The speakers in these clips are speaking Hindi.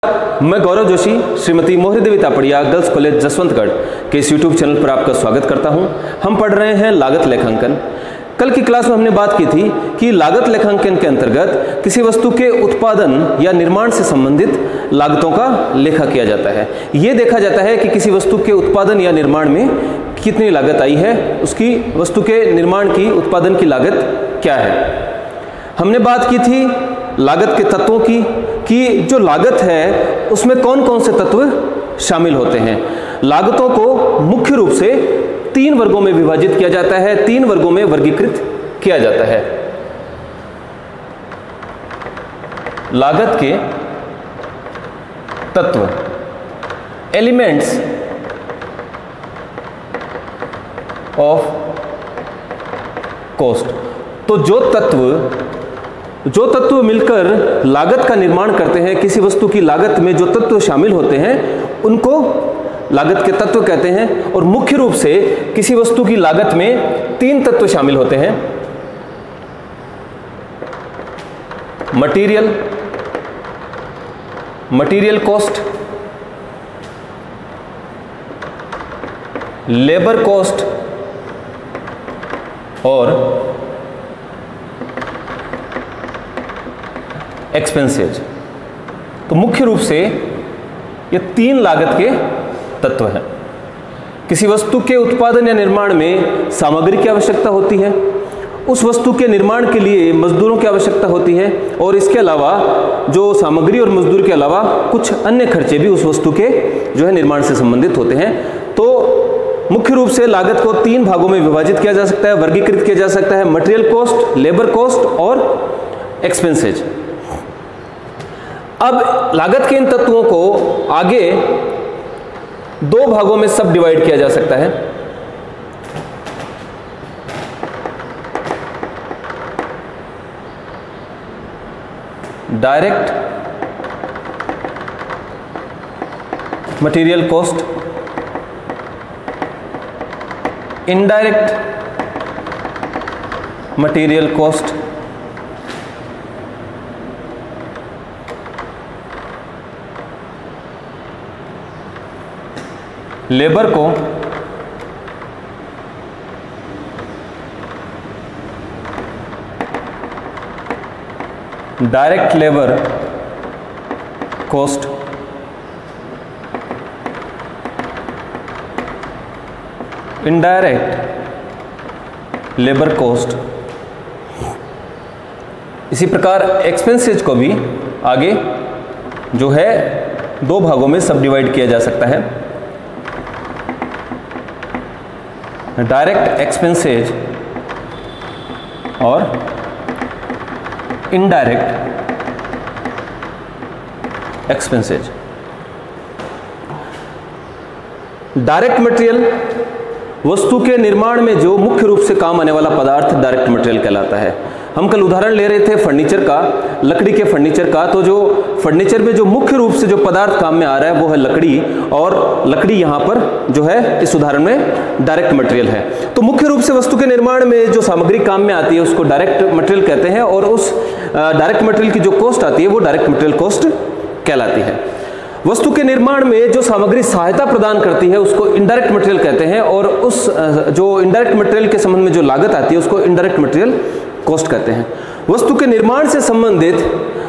मैं गौरव जोशी श्रीमती मोहरी देवी तापड़िया गर्ल्स कॉलेज जसवंतगढ़ के इस यूट्यूब चैनल पर आपका स्वागत करता हूं। हम पढ़ रहे हैं लागत लेखांकन। कल की क्लास में हमने बात की थी कि लागत लेखांकन के अंतर्गत किसी वस्तु के उत्पादन या निर्माण से संबंधित लागतों का लेखा किया जाता है। ये देखा जाता है कि किसी वस्तु के उत्पादन या निर्माण में कितनी लागत आई है, उसकी वस्तु के निर्माण की उत्पादन की लागत क्या है। हमने बात की थी लागत के तत्वों की कि जो लागत है उसमें कौन कौन से तत्व शामिल होते हैं। लागतों को मुख्य रूप से 3 वर्गों में विभाजित किया जाता है, 3 वर्गों में वर्गीकृत किया जाता है। लागत के तत्व, एलिमेंट्स ऑफ कॉस्ट। तो जो तत्व मिलकर लागत का निर्माण करते हैं, किसी वस्तु की लागत में जो तत्व शामिल होते हैं उनको लागत के तत्व कहते हैं। और मुख्य रूप से किसी वस्तु की लागत में 3 तत्व शामिल होते हैं: मटेरियल कॉस्ट, लेबर कॉस्ट और एक्सपेंसेज। तो मुख्य रूप से ये 3 लागत के तत्व हैं। किसी वस्तु के उत्पादन या निर्माण में सामग्री की आवश्यकता होती है, उस वस्तु के निर्माण के लिए मजदूरों की आवश्यकता होती है, और इसके अलावा जो सामग्री और मजदूर के अलावा कुछ अन्य खर्चे भी उस वस्तु के जो है निर्माण से संबंधित होते हैं। तो मुख्य रूप से लागत को 3 भागों में विभाजित किया जा सकता है, वर्गीकृत किया जा सकता है: मटेरियल कॉस्ट, लेबर कॉस्ट और एक्सपेंसेज। अब लागत के इन तत्वों को आगे 2 भागों में सब डिवाइड किया जा सकता है। Direct material cost, indirect material cost, labour को direct labour cost, indirect labour cost. इसी प्रकार एक्सपेंसेज को भी आगे जो है 2 भागों में सब डिवाइड किया जा सकता है: डायरेक्ट एक्सपेंसेज और इनडायरेक्ट एक्सपेंसेज। डायरेक्ट मटेरियल वस्तु के निर्माण में जो मुख्य रूप से काम आने वाला पदार्थ डायरेक्ट मटेरियल कहलाता है। हम कल उदाहरण ले रहे थे फर्नीचर का, लकड़ी के फर्नीचर का। तो जो फर्नीचर में जो मुख्य रूप से जो पदार्थ काम में आ रहा है वो है लकड़ी, और लकड़ी यहाँ पर जो है इस उदाहरण में डायरेक्ट मटेरियल है। तो मुख्य रूप से वस्तु के निर्माण में जो सामग्री काम में आती है उसको डायरेक्ट मटेरियल कहते हैं, और उस डायरेक्ट मटेरियल की जो कॉस्ट आती है वो डायरेक्ट मटेरियल कॉस्ट कहलाती है। वस्तु के निर्माण में जो सामग्री सहायता प्रदान करती है उसको इनडायरेक्ट मटेरियल कहते हैं, और उस जो इनडायरेक्ट मटेरियल के संबंध में जो लागत आती है उसको इनडायरेक्ट मटेरियल कॉस्ट कहते हैं। वस्तु के निर्माण से संबंधित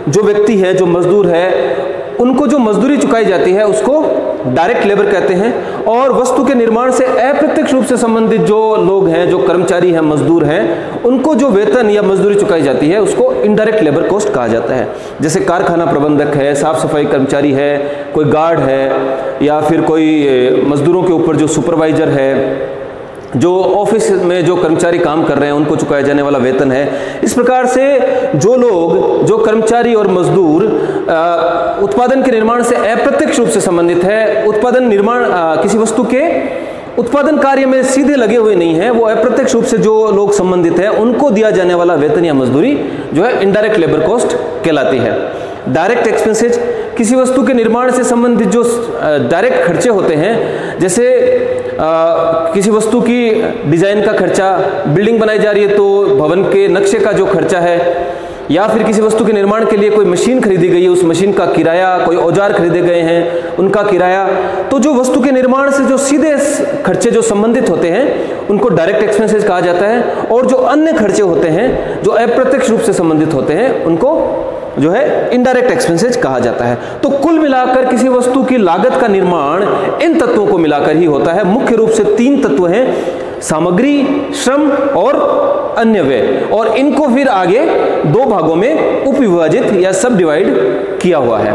जो व्यक्ति है, जो मजदूर है, उनको जो मजदूरी चुकाई जाती है उसको डायरेक्ट लेबर कहते हैं। और वस्तु के निर्माण से अप्रत्यक्ष रूप से संबंधित जो लोग हैं, जो कर्मचारी हैं, मजदूर हैं, उनको जो वेतन या मजदूरी चुकाई जाती है उसको इनडायरेक्ट लेबर कॉस्ट कहा जाता है। जैसे कारखाना प्रबंधक है, साफ सफाई कर्मचारी है, कोई गार्ड है, या फिर कोई मजदूरों के ऊपर जो सुपरवाइजर है, जो ऑफिस में जो कर्मचारी काम कर रहे हैं उनको चुकाया जाने वाला वेतन है। इस प्रकार से जो लोग, जो कर्मचारी और मजदूर उत्पादन के निर्माण से अप्रत्यक्ष रूप से संबंधित है, उत्पादन निर्माण किसी वस्तु के उत्पादन कार्य में सीधे लगे हुए नहीं है, वो अप्रत्यक्ष रूप से जो लोग संबंधित है उनको दिया जाने वाला वेतन या मजदूरी जो है इनडायरेक्ट लेबर कॉस्ट कहलाती है। डायरेक्ट एक्सपेंसेज किसी वस्तु के निर्माण से संबंधित जो डायरेक्ट खर्चे होते हैं, जैसे किसी वस्तु की डिजाइन का खर्चा, बिल्डिंग बनाई जा रही है तो भवन के नक्शे का जो खर्चा है, या फिर किसी वस्तु के निर्माण के लिए कोई मशीन खरीदी गई है, उस मशीन का किराया, कोई औजार खरीदे गए हैं उनका किराया, तो जो वस्तु के निर्माण से जो सीधे खर्चे जो संबंधित होते हैं उनको डायरेक्ट एक्सपेंसेस कहा जाता है, और जो अन्य खर्चे होते हैं जो अप्रत्यक्ष रूप से संबंधित होते हैं उनको जो है इनडायरेक्ट एक्सपेंसेस कहा जाता है। तो कुल मिलाकर किसी वस्तु की लागत का निर्माण इन तत्वों को मिलाकर ही होता है। मुख्य रूप से 3 तत्व हैं, सामग्री, श्रम और अन्य व्यय, और इनको फिर आगे 2 भागों में उपविभाजित या सब डिवाइड किया हुआ है।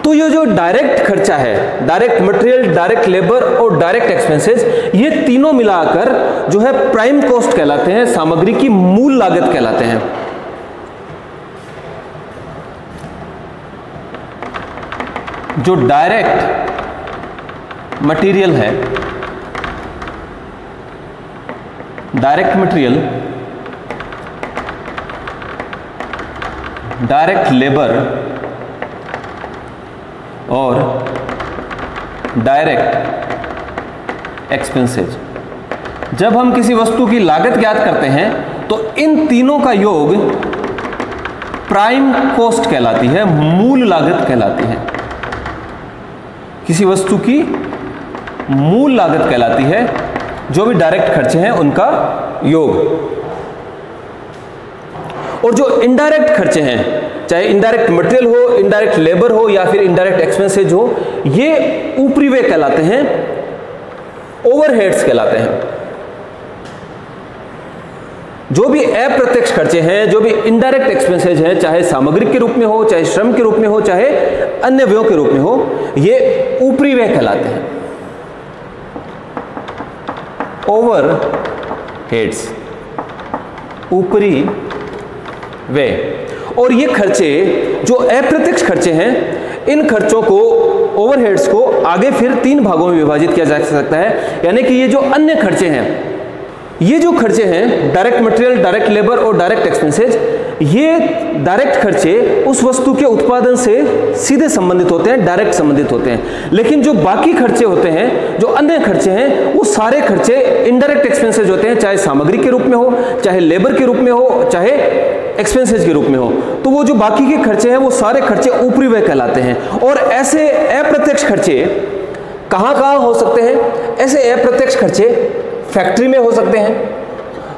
तो ये जो डायरेक्ट खर्चा है, डायरेक्ट मटेरियल, डायरेक्ट लेबर और डायरेक्ट एक्सपेंसेस, ये तीनों मिलाकर जो है प्राइम कॉस्ट कहलाते हैं, सामग्री की मूल लागत कहलाते हैं। जो डायरेक्ट मटेरियल है, डायरेक्ट मटेरियल, डायरेक्ट लेबर और डायरेक्ट एक्सपेंसेस, जब हम किसी वस्तु की लागत ज्ञात करते हैं तो इन तीनों का योग प्राइम कॉस्ट कहलाती है, मूल लागत कहलाती है। किसी वस्तु की मूल लागत कहलाती है जो भी डायरेक्ट खर्चे हैं उनका योग। और जो इनडायरेक्ट खर्चे हैं, चाहे इनडायरेक्ट मटेरियल हो, इनडायरेक्ट लेबर हो या फिर इनडायरेक्ट एक्सपेंसेज हो, ये ऊपरी व्यय कहलाते हैं, ओवरहेड्स कहलाते हैं। जो भी अप्रत्यक्ष खर्चे हैं, जो भी इनडायरेक्ट एक्सपेंसेज हैं, चाहे सामग्री के रूप में हो, चाहे श्रम के रूप में हो, चाहे अन्य व्ययों के रूप में हो, ये ऊपरी व्यय कहलाते हैं, ओवरहेड्स, ऊपरी व्यय। और ये खर्चे जो अप्रत्यक्ष खर्चे हैं, इन खर्चों को, ओवरहेड्स को आगे फिर 3 भागों में विभाजित किया जा सकता है। यानी कि ये जो अन्य खर्चे हैं, ये जो खर्चे हैं, डायरेक्ट मटेरियल, डायरेक्ट लेबर और डायरेक्ट एक्सपेंसेज, ये डायरेक्ट खर्चे उस वस्तु के उत्पादन से सीधे संबंधित होते हैं, डायरेक्ट संबंधित होते हैं। लेकिन जो बाकी खर्चे होते हैं, जो अन्य खर्चे हैं, वो सारे खर्चे इनडायरेक्ट एक्सपेंसेज होते हैं, चाहे सामग्री के रूप में हो, चाहे लेबर के रूप में हो, चाहे एक्सपेंसेज के रूप में हो। तो वो जो बाकी के खर्चे हैं वो सारे खर्चे ऊपरी व्यय कहलाते हैं। और ऐसे अप्रत्यक्ष खर्चे कहाँ कहाँ हो सकते हैं? ऐसे अप्रत्यक्ष खर्चे फैक्ट्री में हो सकते हैं।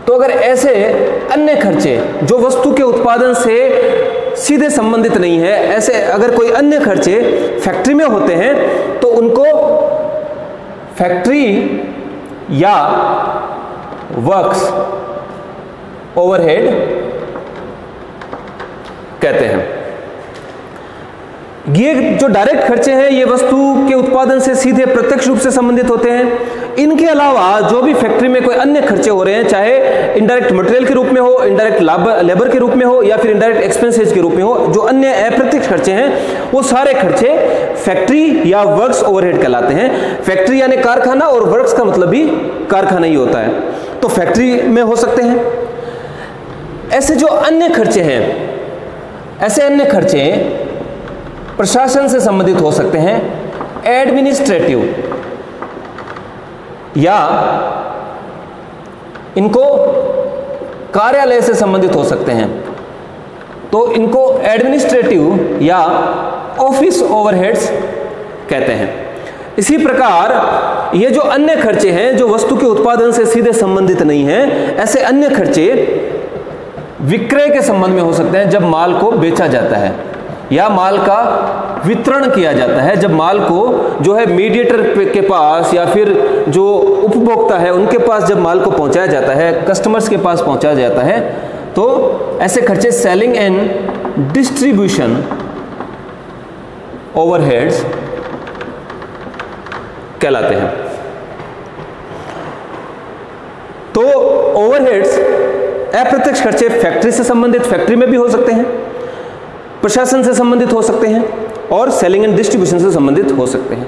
तो अगर ऐसे अन्य खर्चे जो वस्तु के उत्पादन से सीधे संबंधित नहीं है, ऐसे अगर कोई अन्य खर्चे फैक्ट्री में होते हैं तो उनको फैक्ट्री या वर्क्स ओवरहेड कहते हैं। ये जो डायरेक्ट खर्चे हैं ये वस्तु के उत्पादन से सीधे प्रत्यक्ष रूप से संबंधित होते हैं। इनके अलावा जो भी फैक्ट्री में कोई अन्य खर्चे हो रहे हैं, चाहे इनडायरेक्ट मटेरियल के रूप में हो, इनडायरेक्ट लेबर के रूप में हो या फिर इनडायरेक्ट एक्सपेंसेज के रूप में हो, जो अन्य अप्रत्यक्ष खर्चे हैं वो सारे खर्चे फैक्ट्री या वर्क्स ओवरहेड कहलाते हैं। फैक्ट्री यानी कारखाना और वर्क्स का मतलब भी कारखाना ही होता है, तो फैक्ट्री में हो सकते हैं। ऐसे जो अन्य खर्चे हैं, ऐसे अन्य खर्चे प्रशासन से संबंधित हो सकते हैं, एडमिनिस्ट्रेटिव, या इनको कार्यालय से संबंधित हो सकते हैं, तो इनको एडमिनिस्ट्रेटिव या ऑफिस ओवरहेड्स कहते हैं। इसी प्रकार ये जो अन्य खर्चे हैं जो वस्तु के उत्पादन से सीधे संबंधित नहीं हैं, ऐसे अन्य खर्चे विक्रय के संबंध में हो सकते हैं, जब माल को बेचा जाता है या माल का वितरण किया जाता है, जब माल को जो है मीडिएटर के पास या फिर जो उपभोक्ता है उनके पास जब माल को पहुंचाया जाता है, कस्टमर्स के पास पहुंचाया जाता है, तो ऐसे खर्चे सेलिंग एंड डिस्ट्रीब्यूशन ओवरहेड्स कहलाते हैं। तो ओवरहेड्स अप्रत्यक्ष खर्चे फैक्ट्री से संबंधित, फैक्ट्री में भी हो सकते हैं, प्रशासन से संबंधित हो सकते हैं और सेलिंग एंड डिस्ट्रीब्यूशन से संबंधित हो सकते हैं।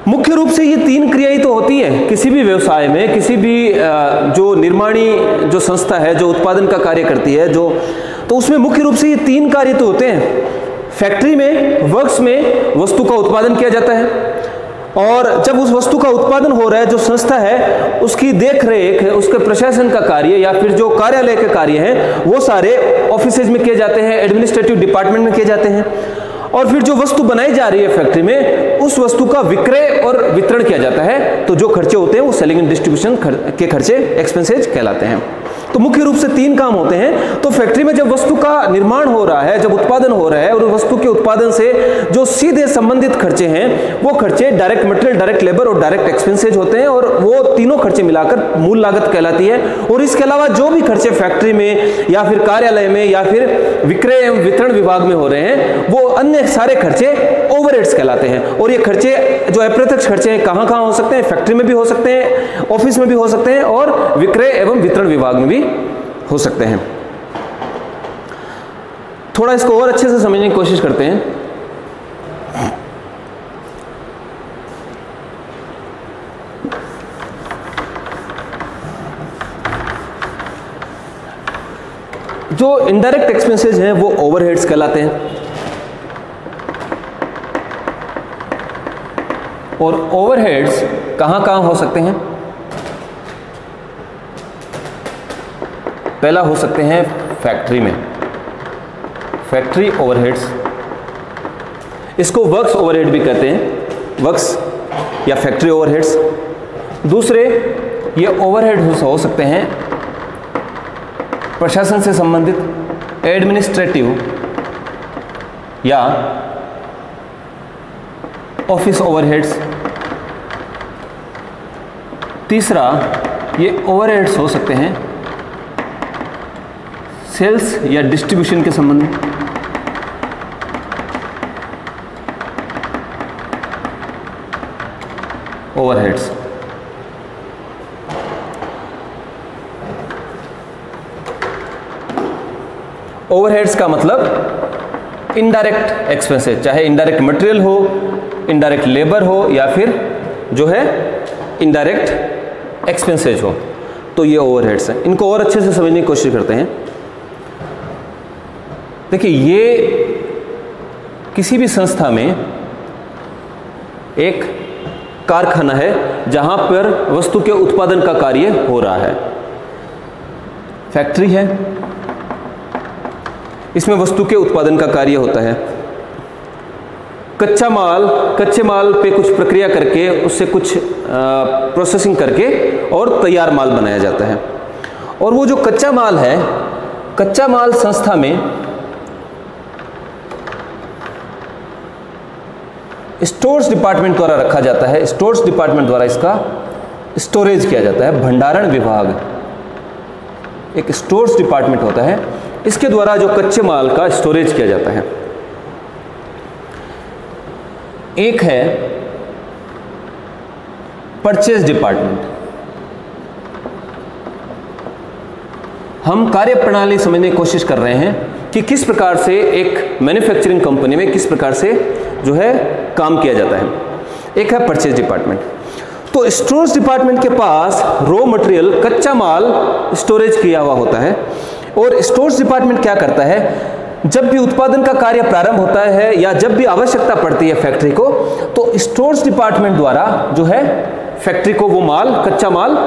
मुख्य रूप से ये 3 क्रियाएं तो होती है किसी भी व्यवसाय में, किसी भी जो निर्माणी जो संस्था है जो उत्पादन का कार्य करती है, तो उसमें मुख्य रूप से ये 3 कार्य तो होते हैं। फैक्ट्री में, वर्क्स में वस्तु का उत्पादन किया जाता है, और जब उस वस्तु का उत्पादन हो रहा है, जो संस्था है उसकी देख रेख, उसके प्रशासन का कार्य या फिर जो कार्यालय के कार्य हैं वो सारे ऑफिसेज में किए जाते हैं, एडमिनिस्ट्रेटिव डिपार्टमेंट में किए जाते हैं। और फिर जो वस्तु बनाई जा रही है फैक्ट्री में, उस वस्तु का विक्रय और वितरण किया जाता है। तो जो खर्चे होते हैं वो सेलिंग एंड डिस्ट्रीब्यूशन के खर्चे, एक्सपेंसेज कहलाते हैं। तो मुख्य रूप से 3 काम होते हैं। तो फैक्ट्री में जब वस्तु का निर्माण हो रहा है, जब उत्पादन हो रहा है, और वस्तु के उत्पादन से जो सीधे संबंधित खर्चे हैं वो खर्चे डायरेक्ट मटेरियल, डायरेक्ट लेबर और डायरेक्ट एक्सपेंसेज होते हैं, और वो तीनों खर्चे मिलाकर मूल लागत कहलाती है। और इसके अलावा जो भी खर्चे फैक्ट्री में या फिर कार्यालय में या फिर विक्रय एवं वितरण विभाग में हो रहे हैं, वो अन्य सारे खर्चे ओवरहेड्स कहलाते हैं। और ये खर्चे जो अप्रत्यक्ष खर्चे हैं कहाँ कहाँ हो सकते हैं? फैक्ट्री में भी हो सकते हैं, ऑफिस में भी हो सकते हैं, और विक्रय एवं वितरण विभाग में भी हो सकते हैं। थोड़ा इसको और अच्छे से समझने की कोशिश करते हैं। जो इनडायरेक्ट एक्सपेंसेस हैं वो ओवरहेड्स कहलाते हैं। और ओवरहेड्स कहाँ कहाँ हो सकते हैं? पहला हो सकते हैं फैक्ट्री में, फैक्ट्री ओवरहेड्स। इसको वर्क्स ओवरहेड भी कहते हैं, वर्क्स या फैक्ट्री ओवरहेड्स। दूसरे ये ओवरहेड्स हो सकते हैं प्रशासन से संबंधित, एडमिनिस्ट्रेटिव या ऑफिस ओवरहेड्स। तीसरा ये ओवरहेड्स हो सकते हैं सेल्स या डिस्ट्रीब्यूशन के संबंध में। ओवरहेड्स ओवरहेड्स का मतलब इनडायरेक्ट एक्सपेंसेस, चाहे इनडायरेक्ट मटेरियल हो, इनडायरेक्ट लेबर हो या फिर जो है इनडायरेक्ट एक्सपेंसेज हो, तो ये ओवरहेड्स हैं। इनको और अच्छे से समझने की कोशिश करते हैं। देखिए, ये किसी भी संस्था में एक कारखाना है जहां पर वस्तु के उत्पादन का कार्य हो रहा है। फैक्ट्री है, इसमें वस्तु के उत्पादन का कार्य होता है। कच्चे माल पे कुछ प्रक्रिया करके उससे कुछ प्रोसेसिंग करके और तैयार माल बनाया जाता है। और वो जो कच्चा माल है, कच्चा माल संस्था में स्टोर्स डिपार्टमेंट द्वारा रखा जाता है। स्टोर्स डिपार्टमेंट द्वारा इसका स्टोरेज किया जाता है। भंडारण विभाग एक स्टोर्स डिपार्टमेंट होता है, इसके द्वारा जो कच्चे माल का स्टोरेज किया जाता है। एक है परचेज डिपार्टमेंट। हम कार्य प्रणाली समझने की कोशिश कर रहे हैं कि किस प्रकार से एक मैन्युफैक्चरिंग कंपनी में किस प्रकार से जो है काम किया जाता है। एक है परचेज डिपार्टमेंट। तो स्टोर्स डिपार्टमेंट के पास रॉ मटेरियल, कच्चा माल स्टोरेज किया हुआ होता है। और स्टोर्स डिपार्टमेंट क्या करता है, जब भी उत्पादन का कार्य प्रारंभ होता है या जब भी आवश्यकता पड़ती है फैक्ट्री को, तो स्टोर्स डिपार्टमेंट द्वारा जो है फैक्ट्री को वो माल, कच्चा माल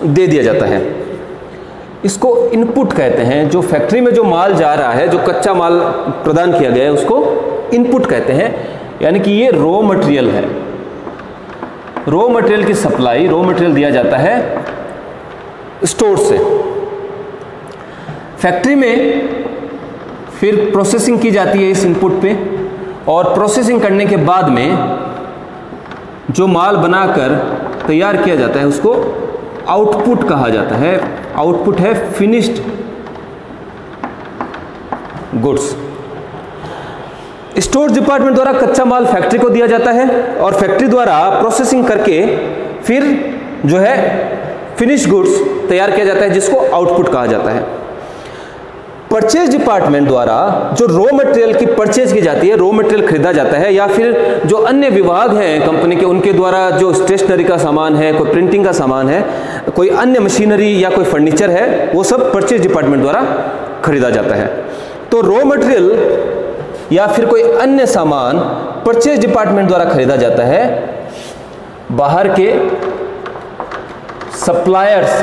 दे दिया जाता है। इसको इनपुट कहते हैं। जो फैक्ट्री में जो माल जा रहा है, जो कच्चा माल प्रदान किया गया है, उसको इनपुट कहते हैं। यानी कि ये रॉ मटेरियल है। रॉ मटेरियल की सप्लाई, रॉ मटेरियल दिया जाता है स्टोर से। फैक्ट्री में फिर प्रोसेसिंग की जाती है इस इनपुट पे, और प्रोसेसिंग करने के बाद में जो माल बनाकर तैयार किया जाता है उसको आउटपुट कहा जाता है। आउटपुट है फिनिश्ड गुड्स। स्टोर डिपार्टमेंट द्वारा कच्चा माल फैक्ट्री को दिया जाता है और फैक्ट्री द्वारा प्रोसेसिंग करके फिर जो है फिनिश गुड्स तैयार किया जाता है, जिसको आउटपुट कहा जाता है। परचेज डिपार्टमेंट द्वारा जो रॉ मटेरियल की परचेज की जाती है, रॉ मटेरियल खरीदा जाता है, या फिर जो अन्य विभाग हैं कंपनी के, उनके द्वारा जो स्टेशनरी का सामान है, कोई प्रिंटिंग का सामान है, कोई अन्य मशीनरी या कोई फर्नीचर है, वो सब परचेज डिपार्टमेंट द्वारा खरीदा जाता है। तो रॉ मटेरियल या फिर कोई अन्य सामान परचेज डिपार्टमेंट द्वारा खरीदा जाता है बाहर के सप्लायर्स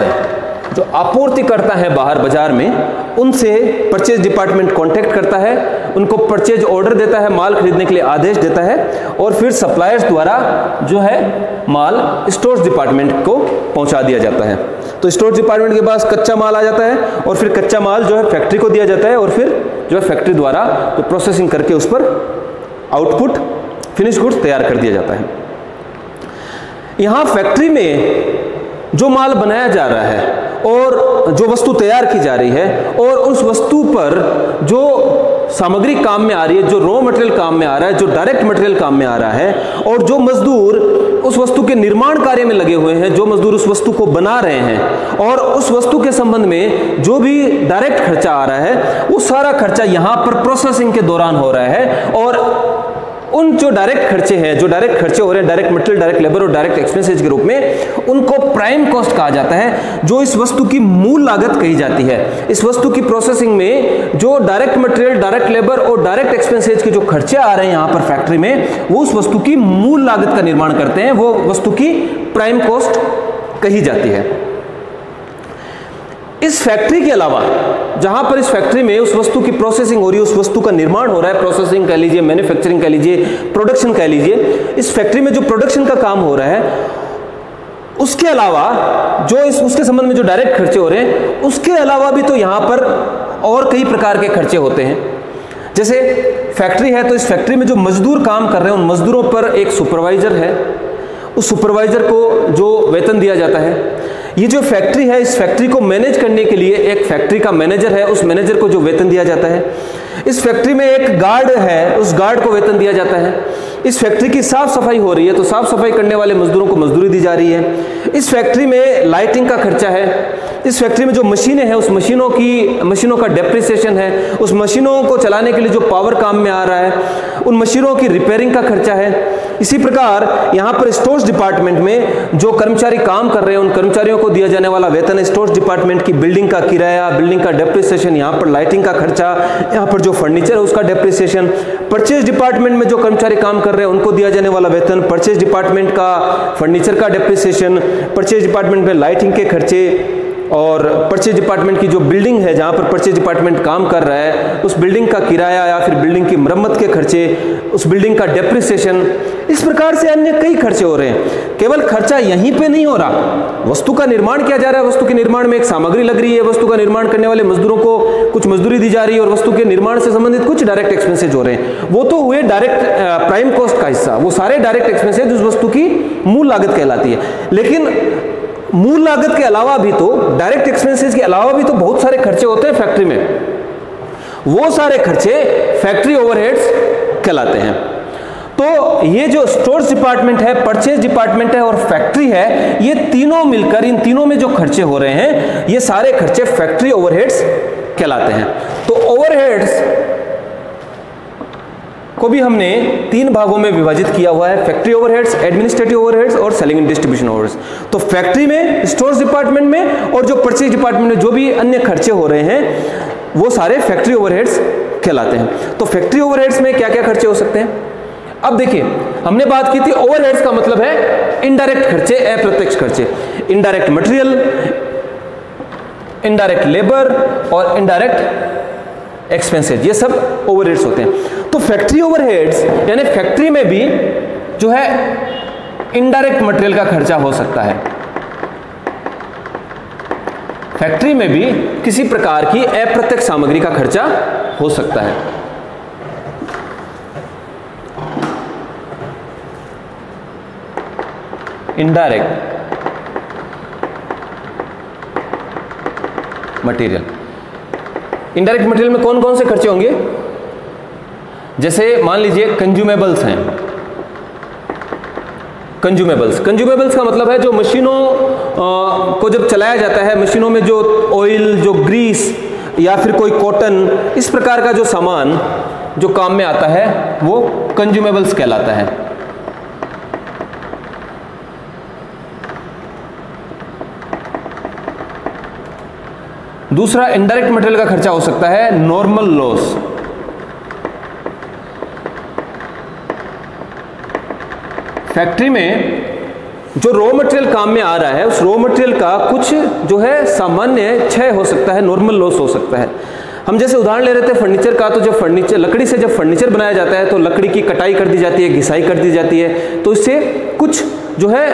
जो आपूर्ति करता है बाहर बाजार में, उनसे परचेज डिपार्टमेंट कांटेक्ट करता है, उनको परचेज ऑर्डर देता है, माल खरीदने के लिए आदेश देता है, और फिर सप्लायर्स द्वारा जो है माल स्टोर्स डिपार्टमेंट को पहुंचा दिया जाता है। तो स्टोर्स डिपार्टमेंट के पास कच्चा माल आ जाता है और फिर कच्चा माल जो है फैक्ट्री को दिया जाता है और फिर जो है फैक्ट्री द्वारा जो प्रोसेसिंग करके उस पर आउटपुट फिनिश गुड्स तैयार कर दिया जाता है। यहाँ फैक्ट्री में जो माल बनाया जा रहा है और जो वस्तु तैयार की जा रही है और उस वस्तु पर जो सामग्री काम में आ रही है, जो रॉ मटेरियल काम में आ रहा है, जो डायरेक्ट मटेरियल काम में आ रहा है, और जो मजदूर उस वस्तु के निर्माण कार्य में लगे हुए हैं, जो मजदूर उस वस्तु को बना रहे हैं, और उस वस्तु के संबंध में जो भी डायरेक्ट खर्चा आ रहा है, वो सारा खर्चा यहाँ पर प्रोसेसिंग के दौरान हो रहा है। और उन जो डायरेक्ट खर्चे हैं, जो डायरेक्ट खर्चे हो रहे हैं, डायरेक्ट मटेरियल, डायरेक्ट लेबर और डायरेक्ट एक्सपेंसेस के रूप में, उनको प्राइम कॉस्ट कहा जाता है, जो इस वस्तु की मूल लागत कही जाती है। इस वस्तु की प्रोसेसिंग में जो डायरेक्ट मटेरियल, डायरेक्ट लेबर और डायरेक्ट एक्सपेंसेस के जो खर्चे आ रहे हैं यहाँ पर फैक्ट्री में, वो उस वस्तु की मूल लागत का निर्माण करते हैं, वो वस्तु की प्राइम कॉस्ट कही जाती है। इस फैक्ट्री के अलावा जहां पर इस फैक्ट्री में उस वस्तु की प्रोसेसिंग हो रही है, उस वस्तु का निर्माण हो रहा है, प्रोसेसिंग कह लीजिए, मैन्युफैक्चरिंग कह लीजिए, प्रोडक्शन कह लीजिए, इस फैक्ट्री में जो प्रोडक्शन का काम हो रहा है, उसके अलावा जो उसके संबंध में जो डायरेक्ट खर्चे हो रहे हैं, उसके अलावा भी तो यहां पर और कई प्रकार के खर्चे होते हैं। जैसे फैक्ट्री है तो इस फैक्ट्री में जो मजदूर काम कर रहे हैं, उन मजदूरों पर एक सुपरवाइजर है, उस सुपरवाइजर को जो वेतन दिया जाता है। ये जो फैक्ट्री है, इस फैक्ट्री को मैनेज करने के लिए एक फैक्ट्री का मैनेजर है, उस मैनेजर को जो वेतन दिया जाता है। इस फैक्ट्री में एक गार्ड है, उस गार्ड को वेतन दिया जाता है। इस फैक्ट्री की साफ सफाई हो रही है तो साफ सफाई करने वाले मजदूरों को मजदूरी दी जा रही है। इस फैक्ट्री में लाइटिंग का खर्चा है। इस फैक्ट्री में जो मशीनें हैं, उस मशीनों का डेप्रिसिएशन है, उस मशीनों को चलाने के लिए जो पावर काम में आ रहा है, उन मशीनों की रिपेयरिंग का खर्चा है। इसी प्रकार यहाँ पर स्टोर्स डिपार्टमेंट में जो कर्मचारी काम कर रहे हैं, उन कर्मचारियों को दिया जाने वाला वेतन, स्टोर्स डिपार्टमेंट की बिल्डिंग का किराया, बिल्डिंग का डेप्रिसिएशन, यहाँ पर लाइटिंग का खर्चा, यहाँ पर जो फर्नीचर है उसका डेप्रिसिएशन, परचेज डिपार्टमेंट में जो कर्मचारी काम कर रहे हैं उनको दिया जाने वाला वेतन, परचेज डिपार्टमेंट का फर्नीचर का डेप्रिसिएशन, परचेज डिपार्टमेंट में लाइटिंग के खर्चे, और परचेज डिपार्टमेंट की जो बिल्डिंग है जहाँ पर परचेज डिपार्टमेंट काम कर रहा है, उस बिल्डिंग का किराया या फिर बिल्डिंग की मरम्मत के खर्चे, उस बिल्डिंग का डेप्रिसिएशन। इस प्रकार से अन्य कई खर्चे हो रहे हैं। केवल खर्चा यहीं पे नहीं हो रहा, वस्तु का निर्माण किया जा रहा है, वस्तु के निर्माण में एक सामग्री लग रही है, वस्तु का निर्माण करने वाले मजदूरों को कुछ मजदूरी दी जा रही है और वस्तु के निर्माण से संबंधित कुछ डायरेक्ट एक्सपेंसेज हो रहे हैं। वो तो हुए डायरेक्ट प्राइम कॉस्ट का हिस्सा, वो सारे डायरेक्ट एक्सपेंसेज उस वस्तु की मूल लागत कहलाती है। लेकिन मूल लागत के अलावा भी तो, डायरेक्ट एक्सपेंसेस के अलावा भी तो बहुत सारे खर्चे होते हैं फैक्ट्री में। वो सारे खर्चे फैक्ट्री ओवरहेड्स कहलाते हैं। तो ये जो स्टोर्स डिपार्टमेंट है, परचेज डिपार्टमेंट है और फैक्ट्री है, ये तीनों मिलकर, इन तीनों में जो खर्चे हो रहे हैं, ये सारे खर्चे फैक्ट्री ओवरहेड्स कहलाते हैं। तो ओवरहेड्स को भी हमने तीन भागों में विभाजित किया हुआ है, फैक्ट्री ओवरहेड्स, एडमिनिस्ट्रेटिव ओवरहेड्स और सेलिंग एंड डिस्ट्रीब्यूशन ओवरहेड्स। तो फैक्ट्री में, स्टोर्स डिपार्टमेंट में और जो परचेज डिपार्टमेंट में जो भी अन्य खर्चे हो रहे हैं, वो सारे फैक्ट्री ओवरहेड्स कहलाते हैं। तो फैक्ट्री ओवरहेड्स में क्या क्या खर्चे हो सकते हैं? अब देखिए, हमने बात की थी ओवरहेड्स का मतलब है इनडायरेक्ट खर्चे, अप्रत्यक्ष खर्चे, इनडायरेक्ट मटेरियल, इनडायरेक्ट लेबर और इनडायरेक्ट एक्सपेंसेस, ये सब ओवरहेड्स होते हैं। तो फैक्ट्री ओवरहेड्स यानी फैक्ट्री में भी जो है इनडायरेक्ट मटेरियल का खर्चा हो सकता है। फैक्ट्री में भी किसी प्रकार की अप्रत्यक्ष सामग्री का खर्चा हो सकता है। इनडायरेक्ट मटेरियल, इनडायरेक्ट मटेरियल में कौन कौन से खर्चे होंगे? जैसे मान लीजिए कंज्यूमेबल्स हैं। कंज्यूमेबल्स का मतलब है जो मशीनों को जब चलाया जाता है, मशीनों में जो ऑयल, जो ग्रीस या फिर कोई कॉटन, इस प्रकार का जो सामान जो काम में आता है वो कंज्यूमेबल्स कहलाता है। दूसरा इनडायरेक्ट मटेरियल का खर्चा हो सकता है नॉर्मल लॉस। फैक्ट्री में जो रॉ मटेरियल काम में आ रहा है उस रॉ मटेरियल का कुछ जो है सामान्य क्षय हो सकता है, नॉर्मल लॉस हो सकता है। हम जैसे उदाहरण ले रहे थे फर्नीचर का, तो जब फर्नीचर लकड़ी से जब फर्नीचर बनाया जाता है तो लकड़ी की कटाई कर दी जाती है, घिसाई कर दी जाती है, तो इससे कुछ जो है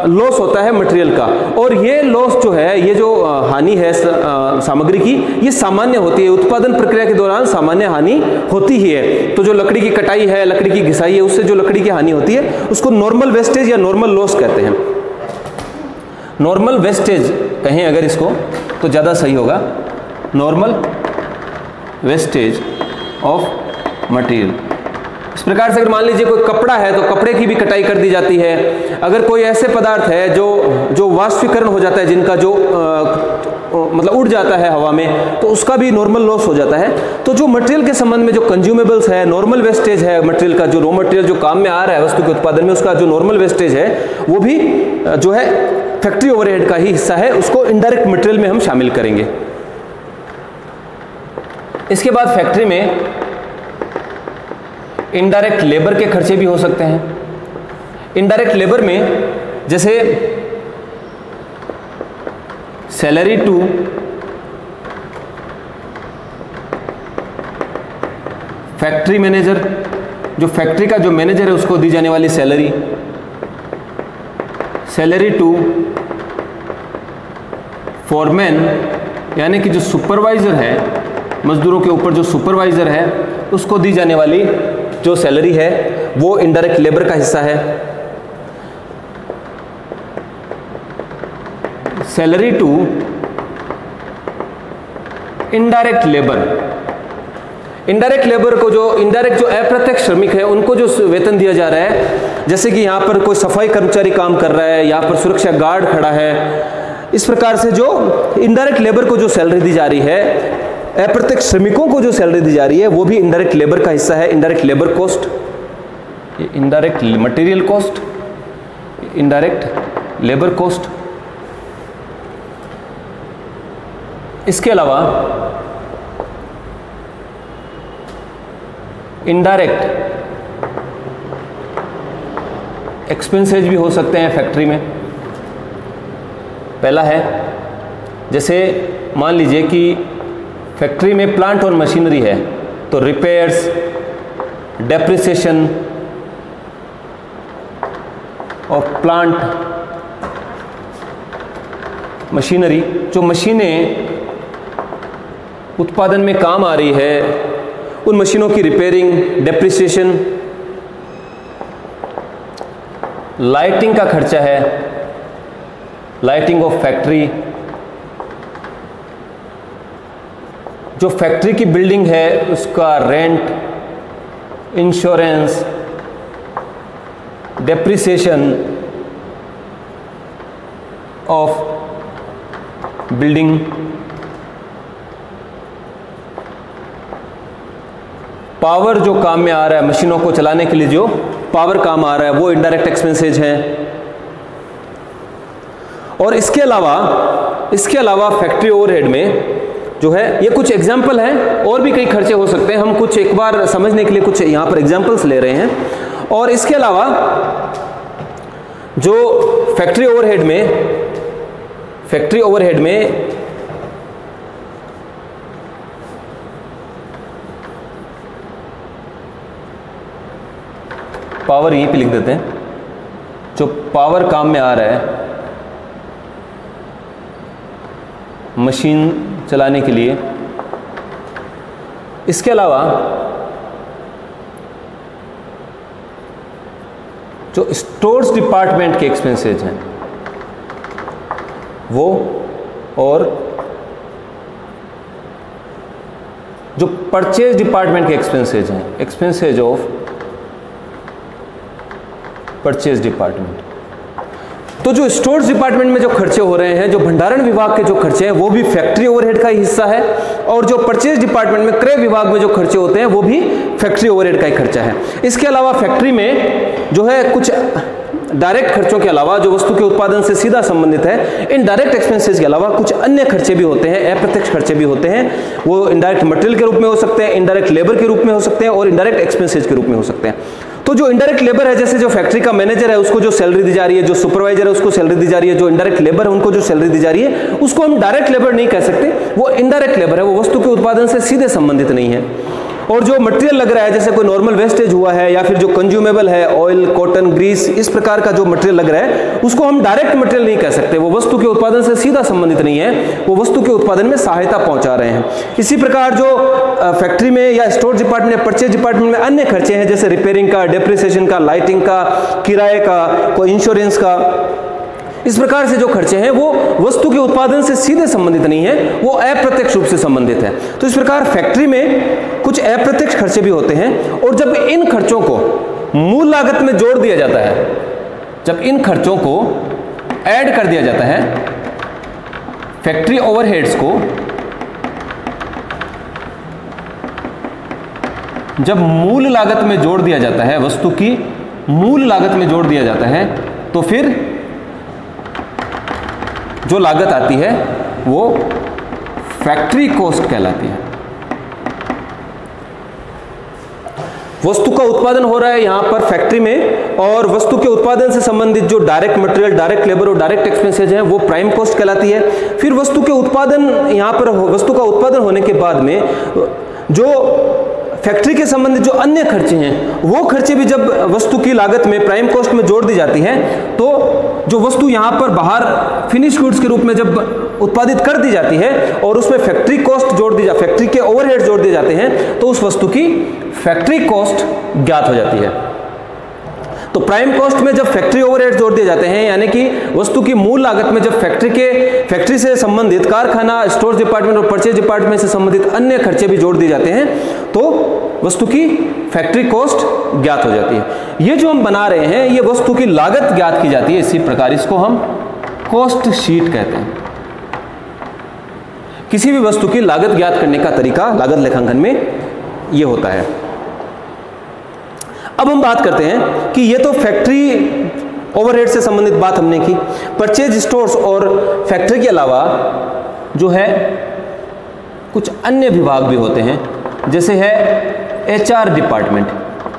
लॉस होता है मटेरियल का। और ये लॉस जो है, ये जो हानि है सामग्री की, ये सामान्य होती है, उत्पादन प्रक्रिया के दौरान सामान्य हानि होती ही है। तो जो लकड़ी की कटाई है, लकड़ी की घिसाई है, उससे जो लकड़ी की हानि होती है उसको नॉर्मल वेस्टेज या नॉर्मल लॉस कहते हैं। नॉर्मल वेस्टेज कहें अगर इसको तो ज़्यादा सही होगा, नॉर्मल वेस्टेज ऑफ मटेरियल। इस प्रकार से अगर मान लीजिए कोई कपड़ा है तो कपड़े की भी कटाई कर दी जाती है। अगर कोई ऐसे पदार्थ है जो वाष्पीकरण हो जाता है, जिनका जो मतलब उड़ जाता है हवा में, तो उसका भी नॉर्मल लॉस हो जाता है। तो जो मटेरियल के संबंध में जो कंज्यूमेबल्स है, नॉर्मल वेस्टेज है मटेरियल का, जो रॉ मटेरियल जो काम में आ रहा है वस्तु के उत्पादन में, उसका जो नॉर्मल वेस्टेज है वो भी जो है फैक्ट्री ओवरहेड का ही हिस्सा है, उसको इनडायरेक्ट मटेरियल में हम शामिल करेंगे। इसके बाद फैक्ट्री में इनडायरेक्ट लेबर के खर्चे भी हो सकते हैं। इनडायरेक्ट लेबर में जैसे सैलरी टू फैक्ट्री मैनेजर, जो फैक्ट्री का जो मैनेजर है उसको दी जाने वाली सैलरी, सैलरी टू फॉरमैन यानी कि जो सुपरवाइजर है, मजदूरों के ऊपर जो सुपरवाइजर है उसको दी जाने वाली जो सैलरी है वो इनडायरेक्ट लेबर का हिस्सा है। Salary to indirect labour, indirect labour को जो इनडायरेक्ट जो अप्रत्यक्ष श्रमिक है उनको जो वेतन दिया जा रहा है, जैसे कि यहाँ पर कोई सफाई कर्मचारी काम कर रहा है, यहाँ पर सुरक्षा गार्ड खड़ा है, इस प्रकार से जो इनडायरेक्ट लेबर को जो सैलरी दी जा रही है, अप्रत्यक्ष श्रमिकों को जो सैलरी दी जा रही है वो भी इनडायरेक्ट लेबर का हिस्सा है। Indirect labour cost, indirect material cost, indirect labour cost. इसके अलावा इनडायरेक्ट एक्सपेंसेज भी हो सकते हैं फैक्ट्री में। पहला है, जैसे मान लीजिए कि फैक्ट्री में प्लांट और मशीनरी है तो repairs, depreciation of plant, machinery, जो मशीनें उत्पादन में काम आ रही है उन मशीनों की रिपेयरिंग, डेप्रिसिएशन। लाइटिंग का खर्चा है, लाइटिंग ऑफ फैक्ट्री, जो फैक्ट्री की बिल्डिंग है उसका rent, insurance, depreciation of building. Power जो काम में आ रहा है, मशीनों को चलाने के लिए जो पावर काम आ रहा है वो इनडायरेक्ट एक्सपेंसेज हैं। और इसके अलावा फैक्ट्री ओवरहेड में जो है, ये कुछ एग्जाम्पल हैं, और भी कई खर्चे हो सकते हैं, हम कुछ एक बार समझने के लिए कुछ यहाँ पर एग्जाम्पल्स ले रहे हैं। और इसके अलावा जो फैक्ट्री ओवरहेड में पावर यहीं पे लिख देते हैं, जो पावर काम में आ रहा है मशीन चलाने के लिए। इसके अलावा जो स्टोर्स डिपार्टमेंट के एक्सपेंसेज हैं वो, और जो परचेज डिपार्टमेंट के एक्सपेंसेज हैं, एक्सपेंसेज ऑफ परचेज डिपार्टमेंट। तो जो स्टोर्स डिपार्टमेंट में जो खर्चे हो रहे हैं, जो भंडारण विभाग के जो खर्चे हैं वो भी फैक्ट्री ओवरहेड का ही हिस्सा है, और जो परचेज डिपार्टमेंट में क्रय विभाग में जो खर्चे होते हैं वो भी फैक्ट्री ओवरहेड का ही खर्चा है। इसके अलावा फैक्ट्री में जो है कुछ डायरेक्ट खर्चों के अलावा जो वस्तु के उत्पादन से सीधा संबंधित है, इन डायरेक्ट एक्सपेंसेस के अलावा कुछ अन्य खर्चे भी होते हैं, अप्रत्यक्ष खर्चे भी होते हैं। वो इनडायरेक्ट मटेरियल के रूप में हो सकते हैं, इनडायरेक्ट लेबर के रूप में हो सकते हैं, और इनडायरेक्ट एक्सपेंसेस के रूप में हो सकते हैं। तो तो जो इनडायरेक्ट लेबर है, जैसे जो फैक्ट्री का मैनेजर है उसको जो सैलरी दी जा रही है, जो सुपरवाइजर है उसको सैलरी दी जा रही है, जो इनडायरेक्ट लेबर है उनको जो सैलरी दी जा रही है, उसको हम डायरेक्ट लेबर नहीं कह सकते, वो इनडायरेक्ट लेबर है, वो वस्तु के उत्पादन से सीधे संबंधित नहीं है। और जो मटेरियल लग रहा है, जैसे कोई नॉर्मल वेस्टेज हुआ है या फिर जो कंज्यूमेबल है, ऑयल, कॉटन, ग्रीस, इस प्रकार का जो मटेरियल लग रहा है उसको हम डायरेक्ट मटेरियल नहीं कह सकते, वो वस्तु के उत्पादन से सीधा संबंधित नहीं है, वो वस्तु के उत्पादन में सहायता पहुंचा रहे हैं। इसी प्रकार जो फैक्ट्री में या स्टोर डिपार्टमेंट या परचेज डिपार्टमेंट में अन्य खर्चे हैं, जैसे रिपेयरिंग का, डेप्रिसिएशन का, लाइटिंग का, किराए का, कोई इंश्योरेंस का, इस प्रकार से जो खर्चे हैं वो वस्तु के उत्पादन से सीधे संबंधित नहीं है, वो अप्रत्यक्ष रूप से संबंधित है। तो इस प्रकार फैक्ट्री में कुछ अप्रत्यक्ष खर्चे भी होते हैं, और जब इन खर्चों को मूल लागत में जोड़ दिया जाता है, जब इन खर्चों को ऐड कर दिया जाता है, फैक्ट्री ओवरहेड्स को जब मूल लागत में जोड़ दिया जाता है, वस्तु की मूल लागत में जोड़ दिया जाता है, तो फिर जो लागत आती है वो फैक्ट्री कॉस्ट कहलाती है। वस्तु का उत्पादन हो रहा है यहां पर फैक्ट्री में, और वस्तु के उत्पादन से संबंधित जो डायरेक्ट मटेरियल, डायरेक्ट लेबर और डायरेक्ट एक्सपेंसेज हैं वो प्राइम कॉस्ट कहलाती है। फिर वस्तु के उत्पादन, यहां पर वस्तु का उत्पादन होने के बाद में जो फैक्ट्री के संबंधित जो अन्य खर्चे हैं वो खर्चे भी जब वस्तु की लागत में प्राइम कॉस्ट में जोड़ दी जाती है, तो जो वस्तु यहां पर बाहर फिनिश गुड्स के रूप में जब उत्पादित कर दी जाती है और उसमें फैक्ट्री कॉस्ट जोड़ दी जाती, फैक्ट्री के ओवरहेड जोड़ दिए जाते हैं, तो उस वस्तु की फैक्ट्री कॉस्ट ज्ञात हो जाती है। तो प्राइम कॉस्ट में जब फैक्ट्री ओवरहेड जोड़ दिए जाते हैं, यानी कि वस्तु की मूल लागत में जब फैक्ट्री से संबंधित कारखाना, स्टोर डिपार्टमेंट और परचेज डिपार्टमेंट से संबंधित अन्य खर्चे भी जोड़ दिए जाते हैं, तो वस्तु की फैक्ट्री कॉस्ट ज्ञात हो जाती है। ये जो हम बना रहे हैं, ये वस्तु की लागत ज्ञात की जाती है, इसी प्रकार इसको हम कॉस्ट शीट कहते हैं। किसी भी वस्तु की लागत ज्ञात करने का तरीका लागत लेखांकन में ये होता है। अब हम बात करते हैं कि ये तो फैक्ट्री ओवरहेड से संबंधित बात हमने की। परचेज, स्टोर्स और फैक्ट्री के अलावा जो है कुछ अन्य विभाग भी होते हैं, जैसे है HR department,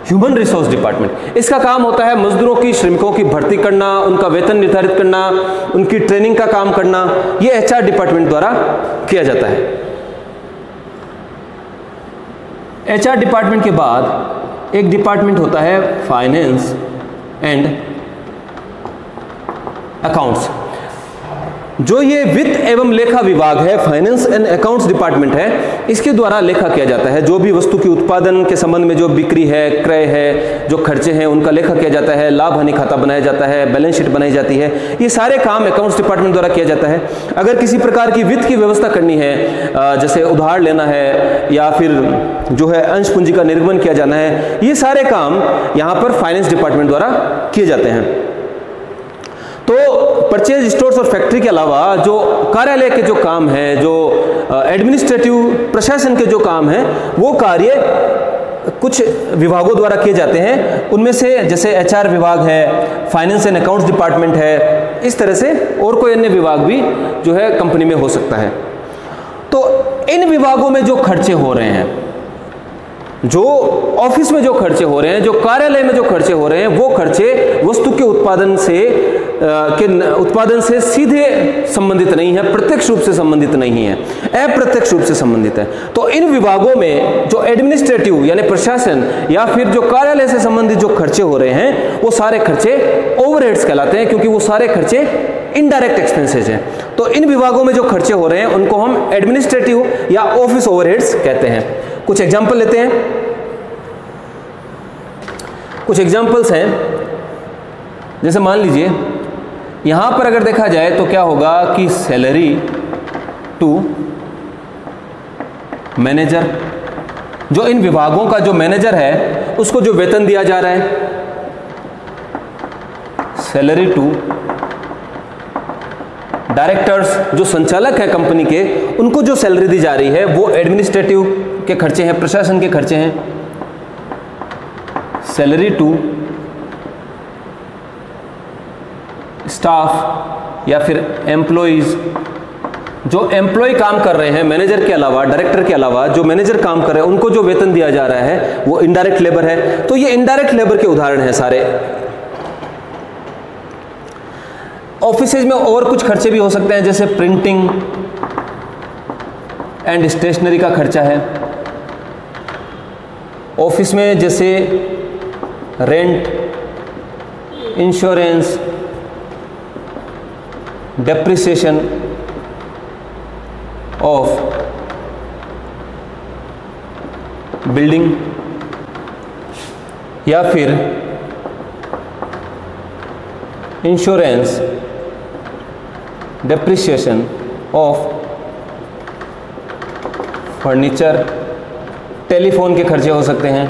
human resource department. इसका काम होता है मजदूरों की, श्रमिकों की भर्ती करना, उनका वेतन निर्धारित करना, उनकी ट्रेनिंग का काम करना, ये HR डिपार्टमेंट द्वारा किया जाता है। HR डिपार्टमेंट के बाद एक डिपार्टमेंट होता है फाइनेंस एंड अकाउंट्स। जो ये वित्त एवं लेखा विभाग है, फाइनेंस एंड अकाउंट्स डिपार्टमेंट है, इसके द्वारा लेखा किया जाता है। जो भी वस्तु की उत्पादन के संबंध में जो बिक्री है, क्रय है, जो खर्चे हैं, उनका लेखा किया जाता है, लाभ हानि खाता बनाया जाता है, बैलेंस शीट बनाई जाती है, ये सारे काम अकाउंट्स डिपार्टमेंट द्वारा किया जाता है। अगर किसी प्रकार की वित्त की व्यवस्था करनी है, जैसे उधार लेना है या फिर जो है अंश पूंजी का निर्गमन किया जाना है, ये सारे काम यहाँ पर फाइनेंस डिपार्टमेंट द्वारा किए जाते हैं। तो परचेज, स्टोर्स और फैक्ट्री के अलावा जो कार्यालय के जो काम है, जो एडमिनिस्ट्रेटिव प्रशासन के जो काम है, वो कार्य कुछ विभागों द्वारा किए जाते हैं। उनमें से जैसे HR विभाग है, फाइनेंस एंड अकाउंट्स डिपार्टमेंट है, इस तरह से और कोई अन्य विभाग भी जो है कंपनी में हो सकता है। तो इन विभागों में जो खर्चे हो रहे हैं, जो ऑफिस में जो खर्चे हो रहे हैं, जो कार्यालय में जो खर्चे हो रहे हैं, वो खर्चे वस्तु के उत्पादन से सीधे संबंधित नहीं है, प्रत्यक्ष रूप से संबंधित नहीं है, अप्रत्यक्ष रूप से संबंधित है। तो इन विभागों में जो एडमिनिस्ट्रेटिव यानी प्रशासन या फिर जो कार्यालय से संबंधित जो खर्चे हो रहे हैं, वो सारे खर्चे ओवरहेड्स कहलाते हैं, क्योंकि वो सारे खर्चे इनडायरेक्ट एक्सपेंसेज हैं। तो इन विभागों में जो खर्चे हो रहे हैं उनको हम एडमिनिस्ट्रेटिव या ऑफिस ओवरहेड्स कहते हैं। कुछ एग्जाम्पल लेते हैं। कुछ एग्जाम्पल्स हैं, जैसे मान लीजिए यहां पर अगर देखा जाए तो क्या होगा कि सैलरी टू मैनेजर, जो इन विभागों का जो मैनेजर है उसको जो वेतन दिया जा रहा है, सैलरी टू डायरेक्टर्स, जो संचालक है कंपनी के, उनको जो सैलरी दी जा रही है वो एडमिनिस्ट्रेटिव के खर्चे हैं, प्रशासन के खर्चे हैं। सैलरी टू स्टाफ या फिर एम्प्लॉइज जो एम्प्लॉय काम कर रहे हैं मैनेजर के अलावा, डायरेक्टर के अलावा जो मैनेजर काम कर रहे हैं उनको जो वेतन दिया जा रहा है वो इनडायरेक्ट लेबर है। तो ये इनडायरेक्ट लेबर के उदाहरण हैं सारे। ऑफिसेज में और कुछ खर्चे भी हो सकते हैं, जैसे प्रिंटिंग एंड स्टेशनरी का खर्चा है। ऑफिस में जैसे rent, insurance, depreciation of building, या फिर insurance, depreciation of furniture. Telephone के खर्चे हो सकते हैं,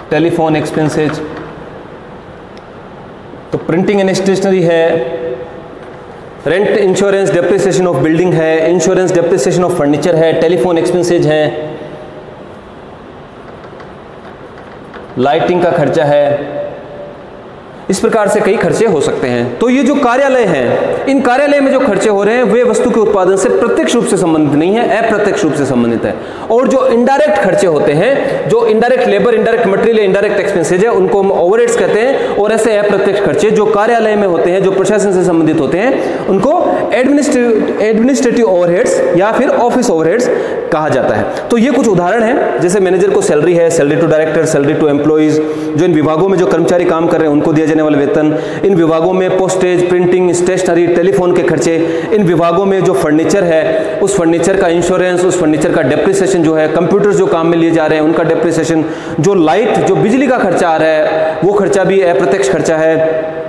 टेलीफोन एक्सपेंसेज। तो प्रिंटिंग एंड स्टेशनरी है, rent, insurance, depreciation of building है, इंश्योरेंस, डेप्रिसिएशन ऑफ फर्नीचर है, टेलीफोन एक्सपेंसेज है, लाइटिंग का खर्चा है। इस प्रकार से कई खर्चे हो सकते हैं। तो ये जो कार्यालय हैं, इन कार्यालय में जो खर्चे हो रहे हैं वे वस्तु के उत्पादन से प्रत्यक्ष रूप से संबंधित नहीं है, अप्रत्यक्ष रूप से संबंधित है। और जो इनडायरेक्ट खर्चे होते हैं, जो indirect labour, indirect material, indirect expenses है, उनको हम ओवरहेड्स कहते हैं। और ऐसे अप्रत्यक्ष खर्चे जो कार्यालय में होते हैं, जो प्रशासन से संबंधित होते हैं, उनको एडमिनिस्ट्रेटिव ओवरहेड्स या फिर ऑफिस ओवरहेड्स कहा जाता है। तो ये कुछ उदाहरण हैं, जैसे मैनेजर को सैलरी है, salary to director, salary to employees, जो इन विभागों में जो कर्मचारी काम कर रहे हैं उनको दिया जाने वाला वेतन, इन विभागों में पोस्टेज, प्रिंटिंग, स्टेशनरी, टेलीफोन के खर्चे, इन विभागों में जो फर्नीचर है उस फर्नीचर का इंश्योरेंस, उस फर्नीचर का डेप्रिसिएशन जो है, कंप्यूटर्स जो काम में लिए जा रहे हैं उनका डेप्रिसिएशन, जो लाइट, जो बिजली का खर्चा आ रहा है वो खर्चा भी अप्रत्यक्ष खर्चा है।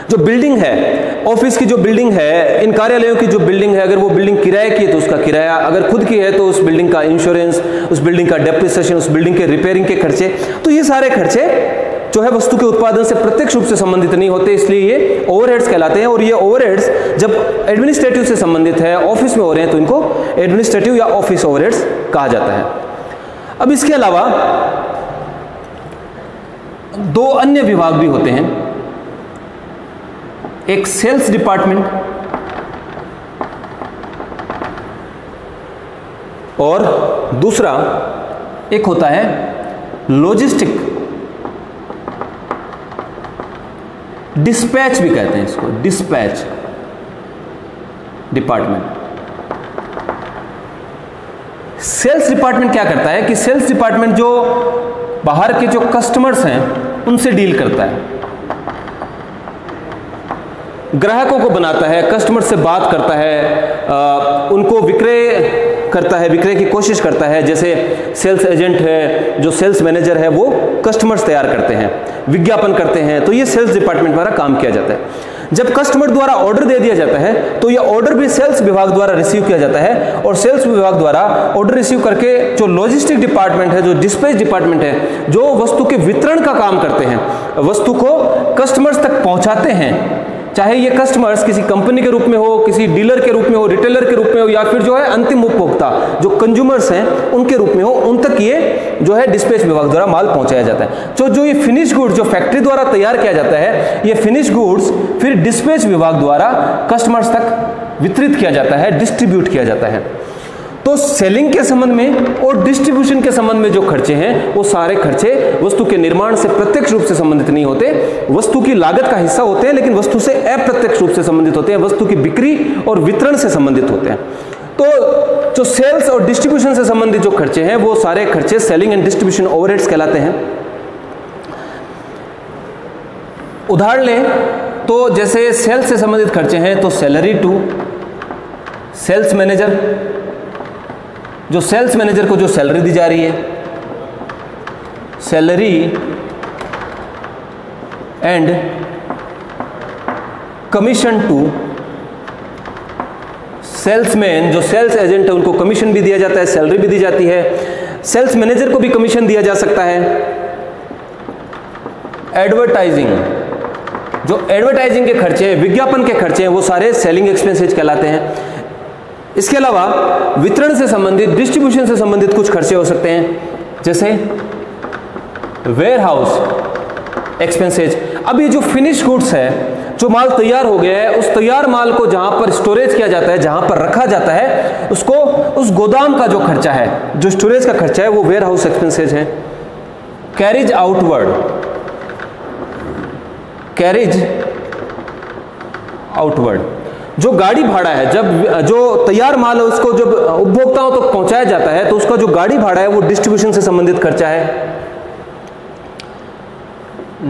जो बिल्डिंग है, ऑफिस की जो बिल्डिंग है, इन कार्यालयों की जो बिल्डिंग है, अगर वो बिल्डिंग किराए की है तो उसका किराया, अगर खुद की है तो उस बिल्डिंग का इंश्योरेंस, उस बिल्डिंग का डेप्रिसिएशन, उस बिल्डिंग के रिपेयरिंग के खर्चे। तो ये सारे खर्चे जो है वस्तु के उत्पादन से प्रत्यक्ष रूप से संबंधित नहीं होते, इसलिए ये ओवरहेड्स कहलाते हैं। और ये ओवरहेड्स जब एडमिनिस्ट्रेटिव से संबंधित है, ऑफिस में हो रहे हैं, तो इनको एडमिनिस्ट्रेटिव या ऑफिस ओवरहेड्स कहा जाता है। अब इसके अलावा दो अन्य विभाग भी होते हैं, एक सेल्स डिपार्टमेंट और दूसरा एक होता है लॉजिस्टिक, डिस्पैच भी कहते हैं इसको, डिस्पैच डिपार्टमेंट। सेल्स डिपार्टमेंट क्या करता है कि सेल्स डिपार्टमेंट जो बाहर के जो कस्टमर्स हैं उनसे डील करता है, ग्राहकों को बनाता है, कस्टमर से बात करता है, उनको विक्रय करता है, विक्रय की कोशिश करता है। जैसे सेल्स एजेंट है, जो सेल्स मैनेजर है, वो कस्टमर्स तैयार करते हैं, विज्ञापन करते हैं। तो ये सेल्स डिपार्टमेंट द्वारा काम किया जाता है। जब कस्टमर द्वारा ऑर्डर दे दिया जाता है तो ये ऑर्डर भी सेल्स विभाग द्वारा रिसीव किया जाता है, और सेल्स विभाग द्वारा ऑर्डर रिसीव करके जो लॉजिस्टिक डिपार्टमेंट है, जो डिस्पैच डिपार्टमेंट है, जो वस्तु के वितरण का काम करते हैं, वस्तु को कस्टमर्स तक पहुंचाते हैं, चाहे ये कस्टमर्स किसी कंपनी के रूप में हो, किसी डीलर के रूप में हो, रिटेलर के रूप में हो, या फिर जो है अंतिम उपभोक्ता जो कंज्यूमर्स हैं उनके रूप में हो, उन तक ये जो है डिस्पैच विभाग द्वारा माल पहुंचाया जाता है। तो जो ये फिनिश गुड्स जो फैक्ट्री द्वारा तैयार किया जाता है, ये फिनिश गुड्स फिर डिस्पैच विभाग द्वारा कस्टमर्स तक वितरित किया जाता है, डिस्ट्रीब्यूट किया जाता है। तो सेलिंग के संबंध में और डिस्ट्रीब्यूशन के संबंध में जो खर्चे हैं वो सारे खर्चे वस्तु के निर्माण से प्रत्यक्ष रूप से संबंधित नहीं होते, वस्तु की लागत का हिस्सा होते हैं, लेकिन वस्तु से अप्रत्यक्ष रूप से संबंधित होते हैं, वस्तु की बिक्री और वितरण से संबंधित होते हैं। तो जो सेल्स और डिस्ट्रीब्यूशन से संबंधित जो खर्चे हैं वो सारे खर्चे सेलिंग एंड डिस्ट्रीब्यूशन ओवरहेड्स कहलाते हैं। उदाहरण लें तो जैसे सेल्स से संबंधित खर्चे हैं तो सैलरी टू सेल्स मैनेजर, जो सेल्स मैनेजर को जो सैलरी दी जा रही है, salary and commission to salesman, जो सेल्स एजेंट है उनको कमीशन भी दिया जाता है, सैलरी भी दी जाती है। सेल्स मैनेजर को भी कमीशन दिया जा सकता है। एडवर्टाइजिंग, जो एडवर्टाइजिंग के खर्चे हैं, विज्ञापन के खर्चे हैं, वो सारे सेलिंग एक्सपेंसेज कहलाते हैं। इसके अलावा वितरण से संबंधित, डिस्ट्रीब्यूशन से संबंधित कुछ खर्चे हो सकते हैं, जैसे वेयर हाउस एक्सपेंसेज। अब ये जो फिनिश गुड्स है, जो माल तैयार हो गया है उस तैयार माल को जहां पर स्टोरेज किया जाता है, जहां पर रखा जाता है, उसको उस गोदाम का जो खर्चा है, जो स्टोरेज का खर्चा है, वो वेयर हाउस एक्सपेंसेज है। कैरिज आउटवर्ड, कैरिज आउटवर्ड, जो गाड़ी भाड़ा है, जब जो तैयार माल है उसको जब उपभोक्ताओं तक पहुंचाया जाता है तो उसका जो गाड़ी भाड़ा है वो डिस्ट्रीब्यूशन से संबंधित खर्चा है।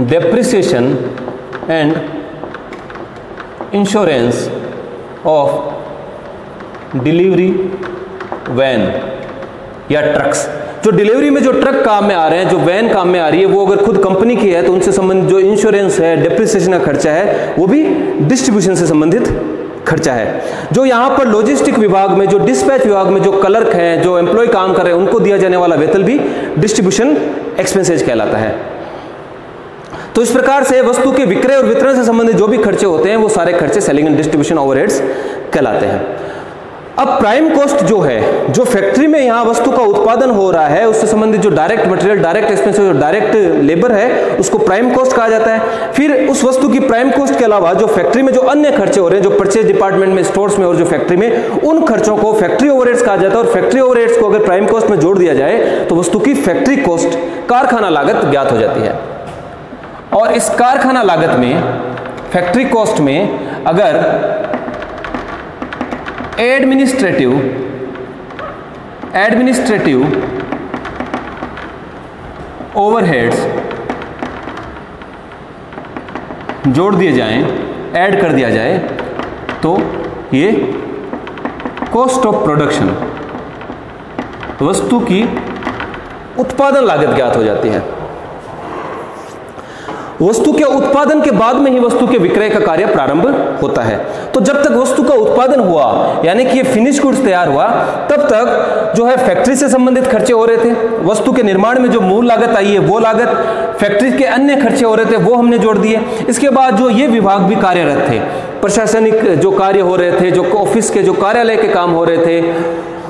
Depreciation and insurance of delivery van या ट्रक्स, जो डिलीवरी में जो ट्रक काम में आ रहे हैं, जो वैन काम में आ रही है, वो अगर खुद कंपनी की है तो उनसे संबंधित जो इंश्योरेंस है, डेप्रिसिएशन का खर्चा है, वो भी डिस्ट्रीब्यूशन से संबंधित खर्चा है। जो यहाँ पर लॉजिस्टिक विभाग में, जो डिस्पैच विभाग में जो क्लर्क हैं, जो एम्प्लॉय काम कर रहे हैं, उनको दिया जाने वाला वेतन भी डिस्ट्रीब्यूशन एक्सपेंसेज कहलाता है। तो इस प्रकार से वस्तु के विक्रय और वितरण से संबंधित जो भी खर्चे होते हैं वो सारे खर्चे सेलिंग एंड डिस्ट्रीब्यूशन ओवरहेड्स कहलाते हैं। अब प्राइम कॉस्ट जो है, जो फैक्ट्री में यहाँ वस्तु का उत्पादन हो रहा है उससे संबंधित जो डायरेक्ट मटेरियल, डायरेक्ट एक्सपेंसेस और डायरेक्ट लेबर है, उसको प्राइम कॉस्ट कहा जाता है। फिर उस वस्तु की प्राइम कॉस्ट के अलावा जो फैक्ट्री में जो अन्य खर्चे हो रहे हैं, जो परचेज डिपार्टमेंट में, स्टोर्स में और जो फैक्ट्री में, उन खर्चों को फैक्ट्री ओवरहेड्स कहा जाता है। और फैक्ट्री ओवरहेड्स को अगर प्राइम कॉस्ट में जोड़ दिया जाए तो वस्तु की फैक्ट्री कॉस्ट, कारखाना लागत ज्ञात हो जाती है। और इस कारखाना लागत में, फैक्ट्री कॉस्ट में, अगर एडमिनिस्ट्रेटिव ओवरहेड्स जोड़ दिए जाएं, ऐड कर दिया जाए, तो ये कॉस्ट ऑफ प्रोडक्शन, वस्तु की उत्पादन लागत ज्ञात हो जाती है। वस्तु के उत्पादन के बाद में ही वस्तु के विक्रय का कार्य प्रारंभ होता है। तो जब तक वस्तु का उत्पादन हुआ, यानी कि ये फिनिश गुड्स तैयार हुआ, तब तक जो है फैक्ट्री से संबंधित खर्चे हो रहे थे। वस्तु के निर्माण में जो मूल लागत आई है वो लागत, फैक्ट्री के अन्य खर्चे हो रहे थे वो हमने जोड़ दिए। इसके बाद जो ये विभाग भी कार्यरत थे, प्रशासनिक जो कार्य हो रहे थे, जो ऑफिस के, जो कार्यालय के काम हो रहे थे,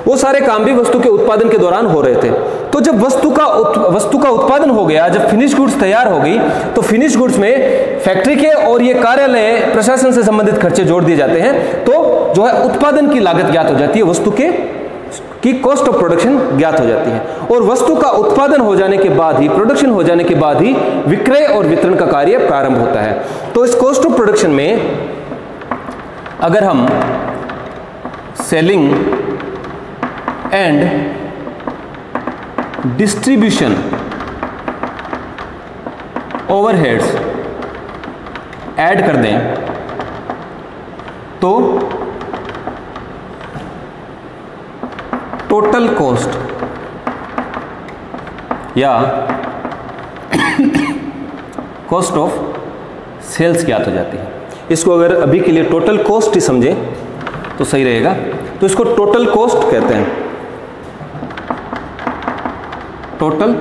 वो सारे काम भी वस्तु के उत्पादन के दौरान हो रहे थे। तो जब वस्तु का उत्पादन हो गया, जब फिनिश गुड्स तैयार हो गई, तो फिनिश गुड्स में फैक्ट्री के और ये कार्यालय, प्रशासन से संबंधित खर्चे जोड़ दिए जाते हैं। तो जो है उत्पादन की लागत ज्ञात हो जाती है, वस्तु की कॉस्ट ऑफ प्रोडक्शन ज्ञात हो जाती है। और वस्तु का उत्पादन हो जाने के बाद ही, प्रोडक्शन हो जाने के बाद ही विक्रय और वितरण का कार्य प्रारंभ होता है। तो इस कॉस्ट ऑफ प्रोडक्शन में अगर हम selling and distribution overheads add कर दें तो टोटल कॉस्ट या कॉस्ट ऑफ सेल्स ज्ञात हो जाती है। इसको अगर अभी के लिए टोटल कॉस्ट ही समझें तो सही रहेगा। तो इसको टोटल कॉस्ट कहते हैं, टोटल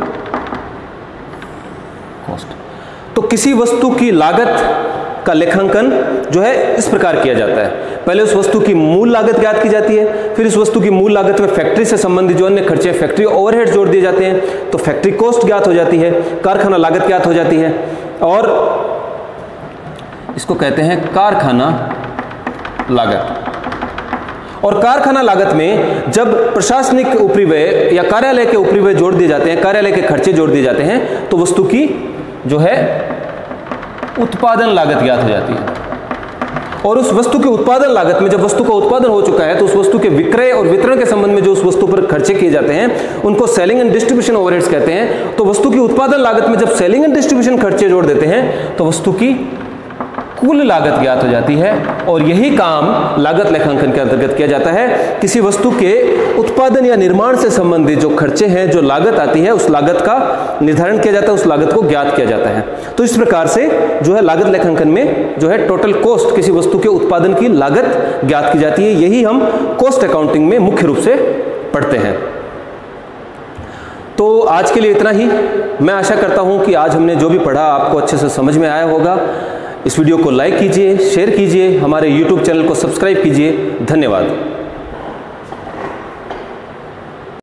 कॉस्ट। तो किसी वस्तु की लागत का लेखांकन जो है इस प्रकार किया जाता है। पहले उस वस्तु की मूल लागत ज्ञात की जाती है, फिर इस वस्तु की मूल लागत में फैक्ट्री से संबंधित जो अन्य खर्चे, फैक्ट्री ओवरहेड जोड़ दिए जाते हैं, तो फैक्ट्री कॉस्ट ज्ञात हो जाती है, कारखाना लागत ज्ञात हो जाती है, और इसको कहते हैं कारखाना लागत। और कारखाना लागत में जब प्रशासनिक उपरिव्यय या कार्यालय के उपरिव्यय जोड़ दिए जाते हैं, कार्यालय के खर्चे जोड़ दिए जाते हैं, तो वस्तु की जो है उत्पादन लागत ज्ञात हो जाती है। और उस वस्तु के उत्पादन लागत में जब वस्तु का उत्पादन हो चुका है तो उस वस्तु के विक्रय और वितरण के संबंध में जो उस वस्तु पर खर्चे किए जाते हैं उनको सेलिंग एंड डिस्ट्रीब्यूशन ओवरहेड्स कहते हैं। तो वस्तु की उत्पादन लागत में जब सेलिंग एंड डिस्ट्रीब्यूशन खर्चे जोड़ देते हैं तो वस्तु की कुल लागत ज्ञात हो जाती है। और यही काम लागत लेखांकन के अंतर्गत किया जाता है। किसी वस्तु के उत्पादन या निर्माण से संबंधित जो खर्चे हैं, जो लागत आती है, उस लागत का निर्धारण किया जाता है, उस लागत को ज्ञात किया जाता है। तो इस प्रकार से जो है लागत लेखांकन में जो है टोटल कॉस्ट, किसी वस्तु के उत्पादन की लागत ज्ञात की जाती है। यही हम कॉस्ट अकाउंटिंग में मुख्य रूप से पढ़ते हैं। तो आज के लिए इतना ही। मैं आशा करता हूं कि आज हमने जो भी पढ़ा आपको अच्छे से समझ में आया होगा। इस वीडियो को लाइक कीजिए, शेयर कीजिए, हमारे YouTube चैनल को सब्सक्राइब कीजिए। धन्यवाद।